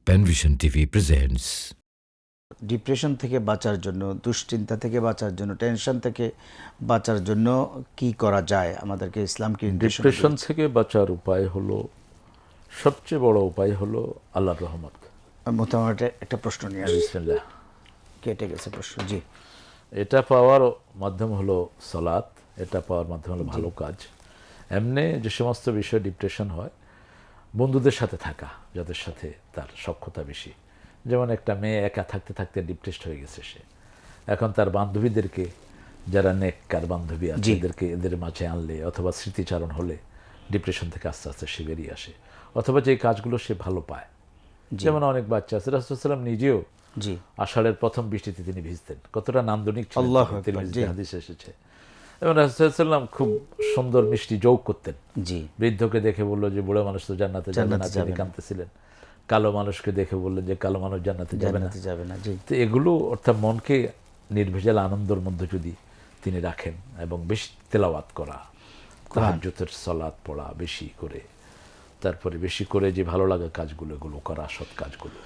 Panvision TV presents. Depression থেকে বাঁচার জন্য, দুশ্চিন্তা থেকে বাঁচার জন্য, টেনশন থেকে বাঁচার জন্য কি করা যায়? আমাদেরকে ইসলাম কি নির্দেশনা ডিপ্রেশন দিয়েছে? থেকে বাঁচার উপায় হলো, সবচেয়ে বড় উপায় হলো আল্লাহর রহমত। মোটামুটি একটা প্রশ্ন নিয়ে আসছি, বিসমিল্লাহ। কেটে গেছে প্রশ্ন। জি, এটা পাওয়ার মাধ্যম হলো সালাত, এটা পাওয়ার মাধ্যম হলো ভালো কাজ। এমনি যে সমস্ত বিষয় ডিপ্রেশন হয়, বন্ধুদের সাথে থাকা, যাদের সাথে তার সখ্যতা বেশি। যেমন একটা মেয়ে একা থাকতে থাকতে ডিপ্রেসড হয়ে গেছে সে, এখন তার বান্ধবীদেরকে, যারা নেককার বান্ধবী আছে, এদের মাঝে আনলে অথবা স্মৃতিচারণ হলে ডিপ্রেশন থেকে আস্তে আস্তে সে বেরিয়ে আসে। অথবা যে কাজগুলো সে ভালো পায়, যেমন অনেক বাচ্চা আছে, রাসূলুল্লাহ সাল্লাল্লাহু আলাইহি ওয়াসাল্লাম নিজেও জি, আষাঢ়ের প্রথম বৃষ্টিতে তিনি ভিজতেন। কতটা নান্দনিক ছিলেন, আল্লাহু আকবার, তিরমিজিতে জি। হাদিস এসেছে। এবং রাসূলুল্লাহ সাল্লাল্লাহু আলাইহি ওয়াসাল্লাম খুব সুন্দর মিষ্টি যোগ করতেন। জি, বৃদ্ধকে দেখে বললো যে বুড়ো মানুষ তো জান্নাতে যাবে না, জান্নাতে যাবে তিনি না। কাঁদতেছিলেন। কালো মানুষকে দেখে বললেন যে কালো মানুষ জান্নাতে যাবে না। জান্নাতে যাবে না। জি, তো এগুলো অর্থাৎ মনকে নির্ভেজাল আনন্দের মধ্যে যদি তিনি রাখেন এবং বেশি তেলাওয়াত করা, তাহাজ্জুদের সালাত পড়া বেশি করে, তারপরে বেশি করে যে ভালো লাগা কাজগুলো, এগুলো করা, সৎ কাজগুলো।